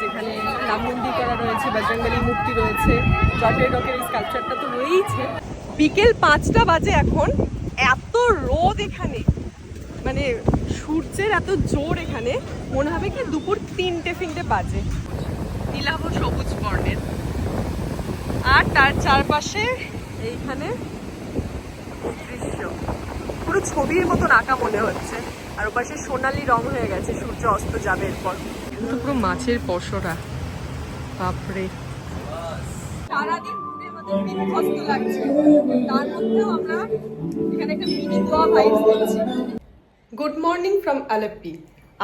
যেখানে রাম মন্দির করা রয়েছে, বজরংবলীর মূর্তি রয়েছে, জটায়ু রকের এই স্কাল্পচারটা তো রয়েইছে। বিকেল 5টা বাজে এখন, এত রোদ এখানে, মানে সূর্যের এত জোর এখানে, মনে হবে কি দুপুর 3টে বাজে। নীলাভ সবুজ বর্ণের, আর তার চারপাশে এইখানে দৃশ্য পুরো ছবির মতন আঁকা মনে হচ্ছে। আর ওপাশে সোনালি রং হয়ে গেছে, সূর্য অস্ত যাবে এরপর। কিন্তু পুরো মাছের পসরা, বাপরে। সারাদিন ঘুরে আমাদের বিধ্বস্ত লাগছে, তার মধ্যেও আমরা এখানে একটা মিনি গোয়া ভাইবস দিচ্ছি। Good morning from Alleppey.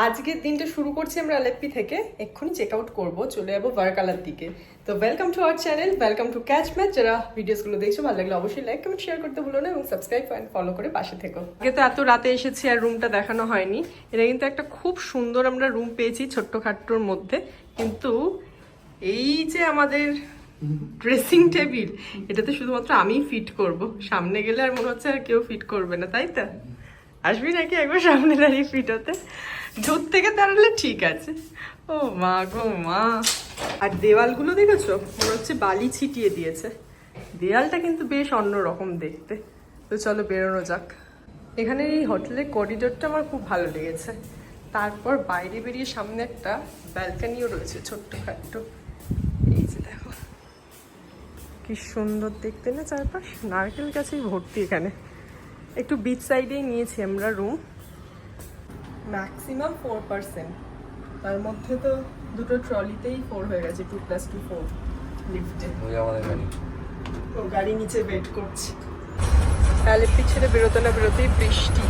আজকের দিনটা শুরু করছি আমরা আলেপ্পি থেকে, এক্ষুনি চেক আউট করবো, চলে যাবো ভার্কালার দিকে। তো welcome to our channel, welcome to catch match. যারা ভিডিওসগুলো দেখছো ভালো লাগলে অবশ্যই লাইক কমেন্ট শেয়ার করতে ভুলো না, এবং সাবস্ক্রাইব অ্যান্ড ফলো করে পাশে থেকো। আগে তো এত রাতে এসেছি আর রুমটা দেখানো হয়নি। এটা কিন্তু একটা খুব সুন্দর আমরা রুম পেয়েছি ছোট্টখাট্টোর মধ্যে, কিন্তু এই যে আমাদের ড্রেসিং টেবিল, এটাতে শুধুমাত্র আমিই ফিট করব। সামনে গেলে আর মনে হচ্ছে আর কেউ ফিট করবে না, তাই তো? আসবি নাকি একবার সামনে দাঁড়িয়ে ফিট হতে? দূর থেকে দাঁড়ালে ঠিক আছে। ও মা গো মা! আর দেওয়ালগুলো দেখেছো, মনে হচ্ছে বালি ছিটিয়ে দিয়েছে। দেয়ালটা কিন্তু বেশ অন্যরকম দেখতে। তো চলো বেরোনো যাক। এখানে এই হোটেলের করিডোরটা আমার খুব ভালো লেগেছে। তারপর বাইরে বেরিয়ে সামনে একটা ব্যালকানিও রয়েছে ছোট্টখাট্টো। এই যে দেখো কি সুন্দর দেখতে না চারপাশ, নারকেল গাছেই ভর্তি এখানে। একটু বিচ সাইডেই নিয়েছি আমরা রুম, ম্যাক্সিমাম 4%, তার মধ্যে তো দুটো ট্রলিতেই 4 হয়ে গেছে, 2+2 4 লিফটে। ও গাড়ি নিচে ওয়েট করছে। আলেপ্পি ছেড়ে বেরোতে না বেরোতেই বৃষ্টি,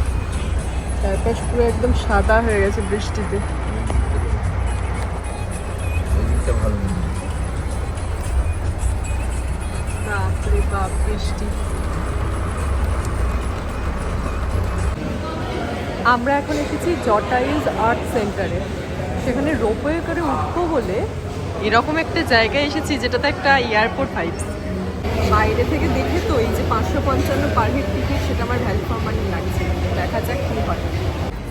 চারপাশ পুরো একদম সাদা হয়ে গেছে বৃষ্টিতে। বাপরে বাপ বৃষ্টি। আমরা এখন এসেছি জটায়ুজ আর্ট সেন্টারে। সেখানে রোপওয়ে করে উঠবো বলে এরকম একটা জায়গায় এসেছি যেটাতে একটা এয়ারপোর্ট ভাইবস। বাইরে থেকে দেখে তো এই যে 555 পার হেড টিকিট, সেটা আমার ভ্যালু ফর মানি লাগছে। দেখা যাক কী হয়।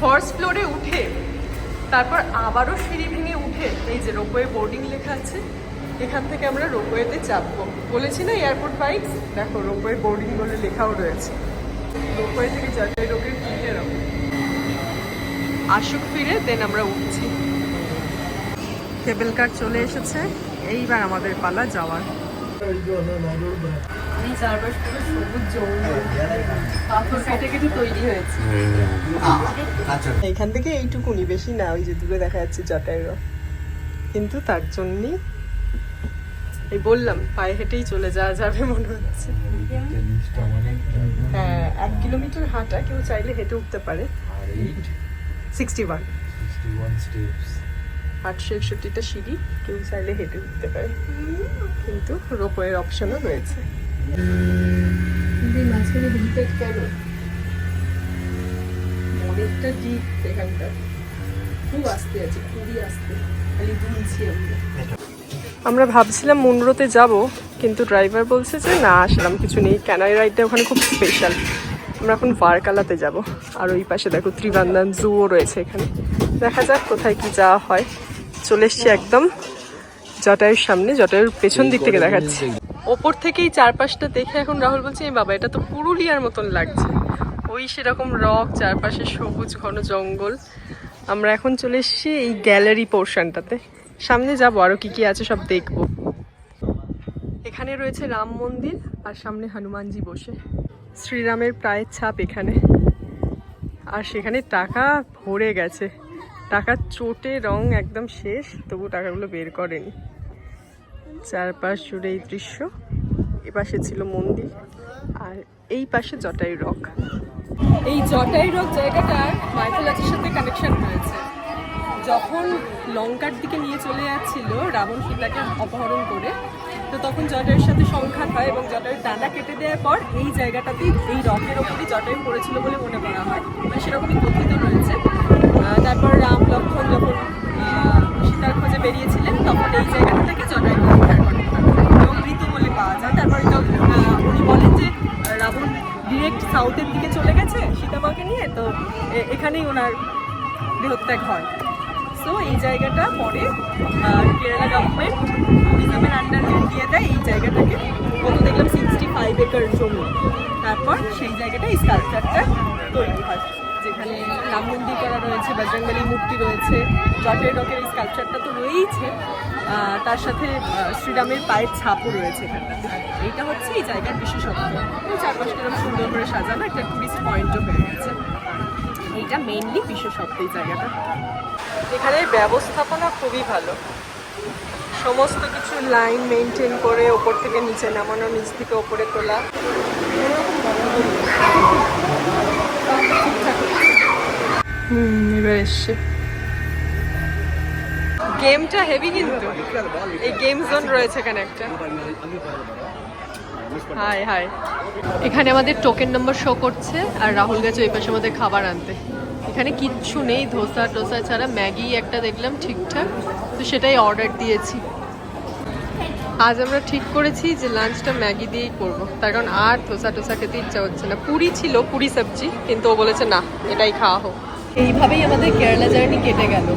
ফার্স্ট ফ্লোরে উঠে তারপর আবারও সিঁড়ি ভেঙে উঠে এই যে রোপওয়ে বোর্ডিং লেখা আছে, এখান থেকে আমরা রোপওয়েতে চাপবো। বলেছি না এয়ারপোর্ট ভাইবস, দেখো রোপওয়ে বোর্ডিং বলে লেখাও রয়েছে। রোপওয়ে থেকে জটায়ু রোকের ফিরে এরকম আসুক, ফিরে দেন আমরা উঠছি। কেবল কার চলে এসেছে, এইবার আমাদের পালা যাওয়ার। চারপাশ পুরো সবুজ জঙ্গল, পাথর কেটে কেটে তৈরি হয়েছে। এখান থেকে এইটুকুনি, বেশি না। ওই যে দূরে দেখা যাচ্ছে জটায়ু, কিন্তু তার জন্যই এই বললাম পায়ে হেঁটেই চলে যাওয়া যাবে মনে হচ্ছে। হ্যাঁ, 1 কিলোমিটার হাঁটা, কেউ চাইলে হেঁটে উঠতে পারে। 61 স্টেপস, 861টা সিঁড়ি, কেউ চাইলে হেঁটে উঠতে পারে, কিন্তু রোপওয়ের অপশনও রয়েছে। মাঝখানে হেলিপ্যাড কেন? অনেকটা ডিপ এখানটা, খুব আস্তে আছে, খুবই আস্তে, খালি দুলছি আমরা। আমরা ভাবছিলাম মুনরোতে যাব, কিন্তু ড্রাইভার বলছে যে না, আসলাম কিছু নেই, ক্যানয় রাইডটা ওখানে খুব স্পেশাল। আমরা এখন ভার্কালাতে যাব। আর ওই পাশে দেখো ত্রিবান্দান জুও রয়েছে এখানে। দেখা যাক কোথায় কি যাওয়া হয়। চলে এসছি একদম জটায়ুর সামনে, জটায়ুর পেছন দিক থেকে দেখাচ্ছি। ওপর থেকেই চারপাশটা দেখে এখন রাহুল বলছে এই বাবা, এটা তো পুরুলিয়ার মতন লাগছে। ওই সেরকম রক, চারপাশে সবুজ ঘন জঙ্গল। আমরা এখন চলে এসছি এই গ্যালারি পোর্শনটাতে। সামনে যাবো, আরো কি কি আছে সব দেখবো। এখানে রয়েছে রাম মন্দির, আর সামনে হনুমানজি বসে, শ্রীরামের প্রায়ের ছাপ এখানে। আর সেখানে টাকা ভরে গেছে, টাকার চোটে রং একদম শেষ, তবু টাকাগুলো বের করেনি। চারপাশ জুড়ে এই দৃশ্য। এপাশে ছিল মন্দির, আর এই পাশে জটায়ু রক। এই জটায়ু রক জায়গাটার মাইথোলজির সাথে কানেকশন রয়েছে। যখন লঙ্কার দিকে নিয়ে চলে যাচ্ছিল রাবণ সীতাকে অপহরণ করে, তো তখন জটায়ুর সাথে সংঘাত হয় এবং জটায়ুর ডানা কেটে দেওয়ার পর এই জায়গাটাতেই, এই রকের ওপরই জটায়ু পড়েছিল বলে মনে করা হয়, মানে সেরকমই কথিত রয়েছে। তারপর রাম লক্ষ্মণ যখন সীতার খোঁজে বেরিয়েছিলেন, তখন এই জায়গাটা থেকে জটায়ুকে উদ্ধার করেন এবং মৃত বলে পাওয়া যায়। তারপর উনি বলেন যে রাবণ ডিরেক্ট সাউথের দিকে চলে গেছে সীতামাকে নিয়ে, তো এখানেই ওনার দেহত্যাগ হয়। তো এই জায়গাটা পরে কেরালা গভর্নমেন্ট ট্যুরিজমের আন্ডারে দিয়ে দেয় এই জায়গাটাকে। কত দেখলাম 65 একর জমি। তারপর সেই জায়গাটা এই স্কাল্পচারটা তৈরি হয়, যেখানে রাম মন্দির করা রয়েছে, বজরংবলীর মূর্তি রয়েছে, জটের ডকের এই স্কাল্পচারটা তো রয়েইছে, তার সাথে শ্রীরামের পায়ের ছাপও রয়েছে এখানটাতে। এইটা হচ্ছে এই জায়গার বিশেষত্ব। চারপাশটা এরকম সুন্দর করে সাজানো একটা টুরিস্ট পয়েন্টও হয়ে গেছে। এইটা মেইনলি বিশেষত্ব এই জায়গাটা। এখানে ব্যবস্থাপনা খুবই ভালো, সমস্ত কিছু লাইন মেনটেন করে ওপর থেকে নিচে নামানো, নিচ থেকে ওপরে তোলা। এবার এসছে গেমটা হেভি, কিন্তু এই গেম জোন রয়েছে এখানে একটা। হাই হাই, এখানে আমাদের টোকেন নাম্বার শো করছে আর রাহুল গেছে ওই পাশে আমাদের খাবার আনতে। এখানে কিচ্ছু নেই ধোসা টোসা ছাড়া, ম্যাগি একটা দেখলাম ঠিকঠাক, তো সেটাই অর্ডার দিয়েছি। আজ আমরা ঠিক করেছি যে লাঞ্চটা ম্যাগি দিয়েই করবো, তার কারণ আর ধোসা টোসা খেতে ইচ্ছা হচ্ছে না। পুরি ছিল, পুরি সবজি, কিন্তু ও বলেছে না এটাই খাওয়া হোক। এইভাবেই আমাদের কেরালা জার্নি কেটে গেল,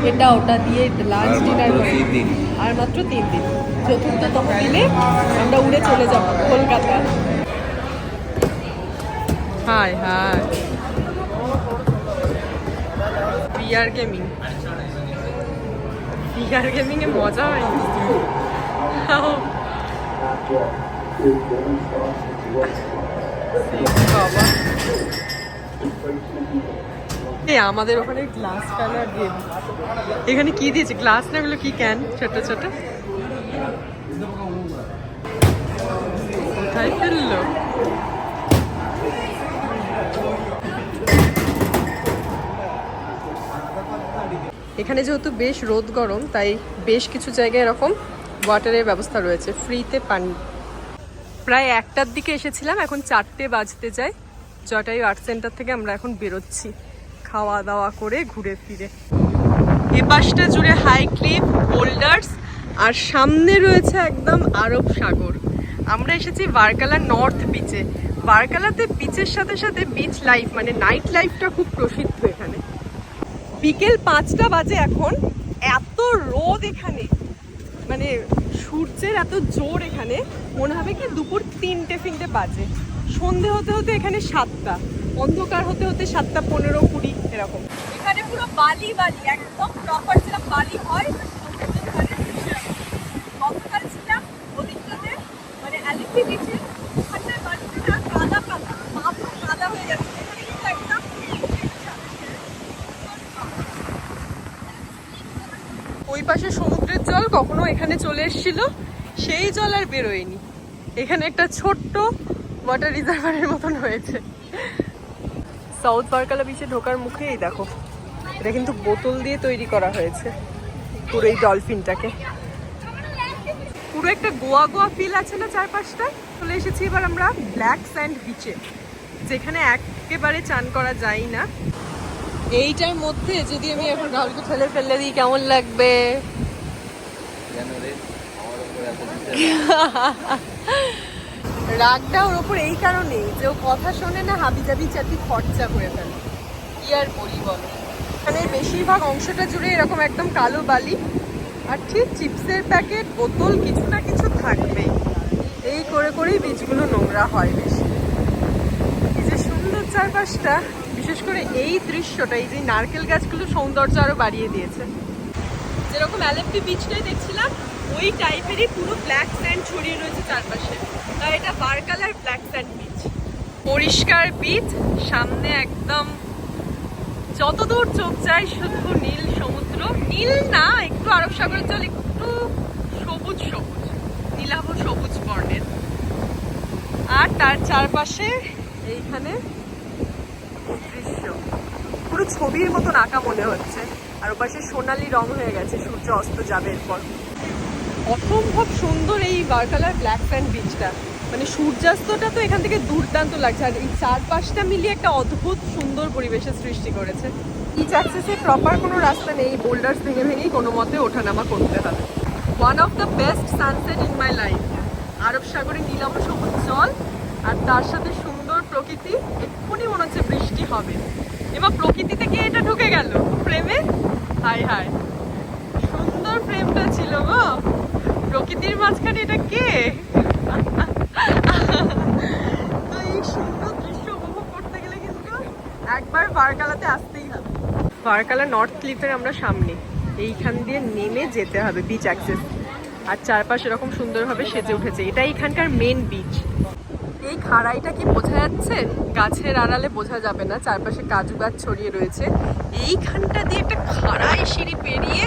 এটা ওটা দিয়ে লাঞ্চ ডিনার করে, আর মাত্র 3 দিন। চতুর্থতম দিনে আমরা উড়ে চলে যাব Kolkata. Hi hi, VR gaming, VR gaming এ মজা হয় বাবা। আমাদের ওখানে গ্লাস কালার গেম, এখানে কি দিয়েছে গ্লাস না, এগুলো কি ক্যান ছোট ছোট, কোথায় ফেললো? এখানে যেহেতু বেশ রোদ গরম, তাই বেশ কিছু জায়গায় এরকম ওয়াটারের ব্যবস্থা রয়েছে, ফ্রিতে পানি। প্রায় 1টার দিকে এসেছিলাম, এখন 4টে বাজতে যায়। জটায়ু আর্ট সেন্টার থেকে আমরা এখন বেরোচ্ছি খাওয়া দাওয়া করে ঘুরে ফিরে। এ পাশটা জুড়ে হাই ক্লিফ, বোল্ডার্স, আর সামনে রয়েছে একদম আরব সাগর। আমরা এসেছি বারকালা নর্থ বিচে। বারকালাতে বিচের সাথে সাথে বিচ লাইফ মানে নাইট লাইফটা খুব প্রসিদ্ধ এখানে। বিকেল 5টা বাজে এখন, এত রোদ এখানে, মানে সূর্যের এত জোর এখানে, মনে হবে কি দুপুর 3টে বাজে। সন্ধে হতে হতে এখানে 7টা, অন্ধকার হতে হতে 7টা 15, 20 এরকম। এখানে পুরো বালি বালি, একদম প্রপার যেরকম বালি হয়। গতকাল ছিলাম ওদিকটাতে, মানে অ্যালিপি বিচে, ওখানটায় বালিটা কাদা কাদা, পা পুরো কাদা হয়ে যাচ্ছে। এখানে কিন্তু একদম ওই পাশে সমুদ্রের জল কখনো এখানে চলে এসেছিল, সেই জল আর বেরোয়নি। এখানে একটা ছোট্ট ওয়াটার রিজার্ভারের মতন হয়েছে। সাউথ বারকালা বিচে ঢোকার মুখেই দেখো, এটা কিন্তু বোতল দিয়ে তৈরি করা হয়েছে পুরো এই ডলফিনটাকে। পুরো একটা গোয়া গোয়া ফিল আছে না চারপাশটায়। চলে এসেছি এবার আমরা ব্ল্যাক স্যান্ড বিচে, যেখানে একেবারে চান করা যায় না। এইটার মধ্যে যদি আমি এখন রাহুলকে ঠেলে ফেলে দিই কেমন লাগবে? রাগটা ওর ওপর এই কারণেই যে ও কথা শোনে না, হাবিজাবি চাটি খরচা করে ফেলে। কি আর বলি বলো, এখানে বেশিরভাগ অংশটা জুড়ে এরকম একদম কালো বালি, আর ঠিক চিপসের প্যাকেট, বোতল, কিছু না কিছু থাকবেই। এই করে করেই বীজগুলো নোংরা হয় বেশি। এই যে সুন্দর চারপাশটা, বিশেষ করে এই দৃশ্যটা, এই যে নারকেল গাছগুলো সৌন্দর্য আরো বাড়িয়ে দিয়েছে। যেরকম অ্যালেপ্পি বিচটাই দেখছিলাম ওই টাইপেরই পুরো ব্ল্যাক স্যান্ড ছড়িয়ে রয়েছে চারপাশে, তাই এটা বারকালার ব্ল্যাক স্যান্ড বিচ। পরিষ্কার বিচ, সামনে একদম যতদূর চোখ যায় শুধু নীল সমুদ্র। নীল না, একটু আরব সাগরের জল একটু সবুজ সবুজ, নীলাভ সবুজ বর্ণের। আর তার চারপাশে এইখানে দৃশ্য পুরো ছবির মতন আঁকা মনে হচ্ছে। আর ওপাশে সোনালি রং হয়ে গেছে, সূর্য অস্ত যাবে এরপর। অসম্ভব সুন্দর এই বারকালার ব্ল্যাক স্যান্ড বিচটা, মানে সূর্যাস্তটা তো এখান থেকে দুর্দান্ত লাগছে, আর এই চারপাশটা মিলিয়ে একটা অদ্ভুত সুন্দর পরিবেশের সৃষ্টি করেছে। বিচ অ্যাক্সেসে প্রপার কোনো রাস্তা নেই, বোল্ডার্স ভেঙে ভেঙেই কোনো মতে ওঠানামা করতে হবে। One of the best sunset in my life. আরব সাগরে নীলাভ সবুজ জল আর তার সাথে সুন্দর প্রকৃতি। এক্ষুনি মনে হচ্ছে বৃষ্টি হবে, এবার প্রকৃতিতে গিয়ে এটা ঢুকে গেল প্রেমে। হাই হাই, সুন্দর ফ্রেমটা ছিল গো, প্রকৃতির মাঝখানে এটা কে? তো এই সুন্দর দৃশ্য উপভোগ করতে গেলে কিন্তু একবার ভার্কালাতে আসতেই হবে। ভার্কালা নর্থ ক্লিফের আমরা সামনে, এইখান দিয়ে নেমে যেতে হবে বিচ অ্যাক্সেস। আর চারপাশে এরকম সুন্দরভাবে সেজে উঠেছে, এটা এখানকার মেন বিচ। এই খাড়াইটা কি বোঝা যাচ্ছে? গাছের আড়ালে বোঝা যাবে না, চারপাশে কাজু গাছ ছড়িয়ে রয়েছে। এইখানটা দিয়ে একটা খাড়াই সিঁড়ি পেরিয়ে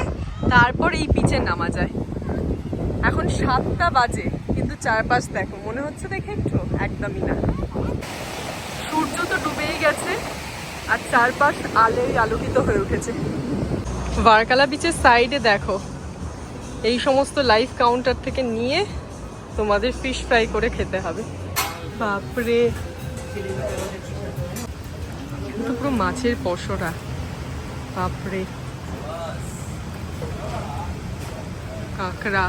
তারপর এই বিচে নামা যায়। এখন 7টা বাজে, কিন্তু চারপাশ দেখো, মনে হচ্ছে দেখে একটু? একদমই না। সূর্য তো ডুবেই গেছে আর চারপাশ আলোয় আলোকিত হয়ে উঠেছে। ভার্কালা বিচের সাইডে দেখো, এই সমস্ত লাইভ কাউন্টার থেকে নিয়ে তোমাদের ফিশ ফ্রাই করে খেতে হবে। বাপরে, তো পুরো মাছের পসরা, বাপরে। কাঁকড়া।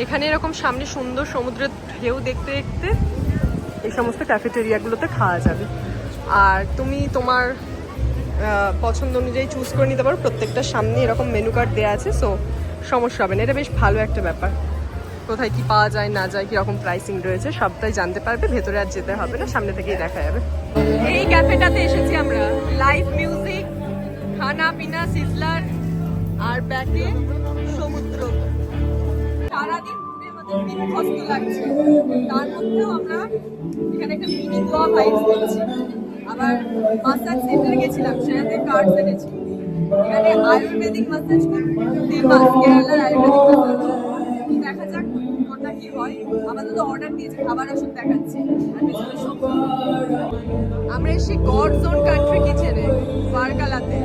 এখানে এরকম সামনে সুন্দর সমুদ্রের ঢেউ দেখতে দেখতে এই সমস্ত ক্যাফেটেরিয়াগুলোতে খাওয়া যাবে। আর তুমি তোমার পছন্দ অনুযায়ী চুজ করে নিতে পারো। প্রত্যেকটার সামনে এরকম মেনু কার্ড দেওয়া আছে, সো সমস্যা হবে না। এটা বেশ ভালো একটা ব্যাপার। কোথায় কি পাওয়া যায় না যায়, কিরকম প্রাইসিং রয়েছে সবটাই জানতে পারবে। ভেতরে আর যেতে হবে না, সামনে থেকেই দেখা যাবে। এই ক্যাফেটাতে এসেছি আমরা, লাইভ মিউজিক, খানা পিনা, সিজলার, আর ব্যাকে সমুদ্র। সারাদিন ঘুরে আমাদের বিধ্বস্ত লাগছে, তার মধ্যেও আমরা এখানে একটা মিনি গোয়া ভাইবস নিচ্ছি। আবার মাসাজ সেন্টারে গেছিলাম, সেখানে কার্ড এনেছি। এখানে আয়ুর্বেদিক মাসাজ ফেমাস, কেরালার আয়ুর্বেদিক মাসাজ। দেখা যাক কোনটা কি হয়। আপাতত অর্ডার দিয়েছি, খাবার ওষুধ দেখাচ্ছি। আমরা এসে গড জোন কান্ট্রি কিচেনে ভার্কালাতে।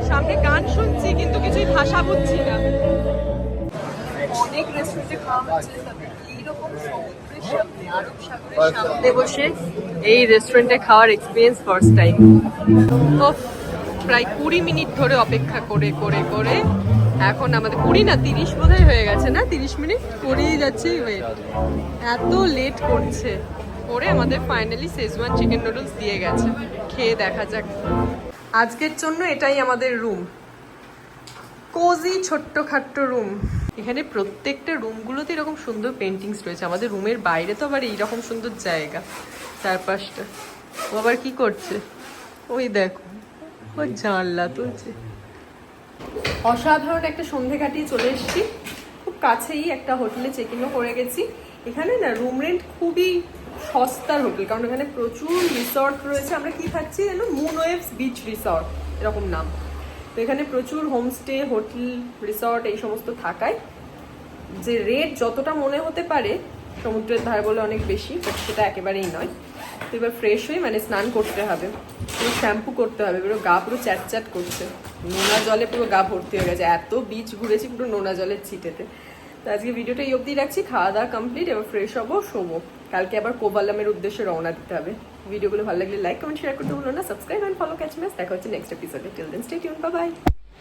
সামনে গান শুনছি কিন্তু কিছুই ভাষা বুঝছি না। অনেক রেস্টুরেন্টে খাওয়া হচ্ছে, এইরকম সমুদ্রের সামনে, আরব সাগরের সামনে বসে এই রেস্টুরেন্টে খাওয়ার এক্সপিরিয়েন্স ফার্স্ট টাইম। প্রায় 20 মিনিট ধরে অপেক্ষা করে করে করে এখন আমাদের 20 না 30 বোধহয় হয়ে গেছে, না 30 মিনিট করেই যাচ্ছে। এত লেট করছে, করে আমাদের ফাইনালি শেজওয়ান চিকেন নুডলস দিয়ে গেছে। খেয়ে দেখা যাক। আজকের জন্য এটাই আমাদের রুম, কোজি ছোট্ট খাট্ট রুম। এখানে প্রত্যেকটা রুমগুলোতে এরকম সুন্দর পেন্টিংস রয়েছে। আমাদের রুমের বাইরে তো আবার এইরকম সুন্দর জায়গা, চারপাশটা। ও আবার কি করছে ওই দেখো, ও জানলা তুলছে। অসাধারণ একটা সন্ধে কাটিয়ে চলে এসেছি। খুব কাছেই একটা হোটেলে চেক ইনও করে গেছি। এখানে না রুম রেন্ট খুবই সস্তার হোটেল, কারণ এখানে প্রচুর রিসর্ট রয়েছে। আমরা কি থাকছি জানো, মুন ওয়েভস বিচ রিসর্ট এরকম নাম। তো এখানে প্রচুর হোমস্টে, হোটেল, রিসর্ট এই সমস্ত থাকায় যে রেট যতটা মনে হতে পারে সমুদ্রের ধারে বলে অনেক বেশি, বাট সেটা একেবারেই নয়। তো এবার ফ্রেশ হয়ে মানে স্নান করতে হবে, পুরো শ্যাম্পু করতে হবে। পুরো গা পুরো চ্যাট করছে, নোনা জলে পুরো গা ভর্তি হয়ে গেছে। এত বিচ ঘুরেছি পুরো নোনা জলের ছিটেতে। তো আজকে ভিডিওটা এই অবধি রাখছি। খাওয়া দাওয়া কমপ্লিট, এবার ফ্রেশ হবো, শোবো। কালকে আবার কোভালামের উদ্দেশ্যে রওনা দিতে হবে। ভিডিওগুলো ভালো লাগলে লাইক কমেন্ট শেয়ার করতে ভুলো না। Subscribe and follow catch match. দেখা হচ্ছে নেক্সট এপিসোডে। Till then stay tune, bye by.